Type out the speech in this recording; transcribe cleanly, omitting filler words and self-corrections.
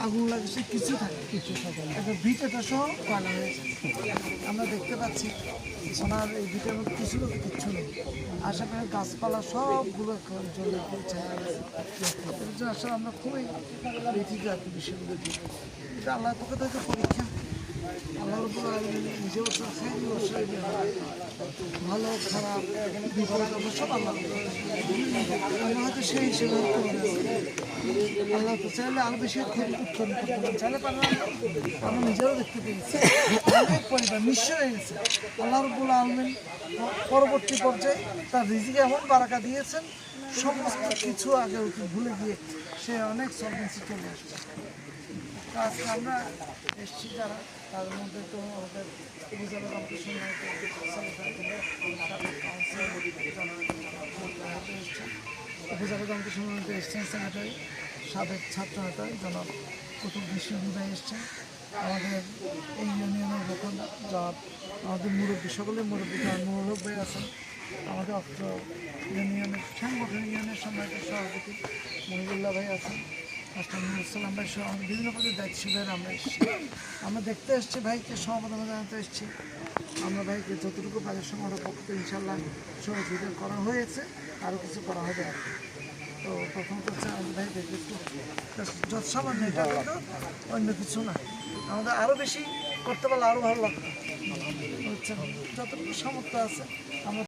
আগুন লাগছে কিছু থাকে একটা ভিটেটা সহ কয়লা হয়েছে আমরা দেখতে পাচ্ছি ওনার এই ভিটের মধ্যে কিচ্ছু নেই আশেপাশে গাছপালা সবগুলো জ্বলে পড়ছে এর জন্য আসলে আমরা খুবই ব্যথিত আর কি বিষয়গুলো দিয়ে এটা আল্লাহর পক্ষ থেকে পরীক্ষা আল্লাহর উপর নিজে ভালো খারাপ বিপদ সব আল্লাহ আমরা হয়তো সেই হিসেবে আল্লাহ তো চাইলে আরো বেশি উৎপাদন করতে পারেন চাইলে পারলাম আমরা নিজেরাও দেখতে পেয়েছি অনেক পরিবার নিঃস্ব হয়ে গেছে আল্লাহ রব্বুল আলামিন পরবর্তী পর্যায়ে তার রিজিকে এমন বারাকা দিয়েছেন সমস্ত কিছু আগে ভুলে গিয়ে সে অনেক সলভেন্সি চলে আসছে তো আজকে আমরা এসছি যারা তার মধ্যে তো আমাদের উপজেলা কম্পিটিশন উপজেলা কম্পিটিশন এসছেন সেক্রেটারি সাবেক ছাত্র নেতা জনাব কুতুব বিশ্ববিদ্যালয় এসছেন আমাদের এই ইউনিয়নের নতুন যা আমাদের মুরব্বী সকলের মুরব্বী যারা নুরুল ভাই আছেন আমাদের অত্র ইউনিয়নের সাংগঠনিক ইউনিয়নের সম্মানিত সভাপতি মহিবুল্লাহ ভাই আছেন আসলাম ভাই সহ বিভিন্ন পদের দায়িত্বশীলের আমরা এসেছি আমরা দেখতে এসেছি ভাইকে সহমত জানাতে এসেছি আমরা ভাইকে যতটুকু বাড়ির সংগঠনের পক্ষ থেকে ইনশাল্লাহ সহযোগিতা করা হয়েছে আরও কিছু করা হবে আর কি তো প্রথমত হচ্ছে আমাদের ভাইকে একটু যত সামান্য এটা কিন্তু অন্য কিছু না আমাদের আরও বেশি করতে পারলে আরও ভালো লাগতো হচ্ছে যতটুকু সামর্থ্য আছে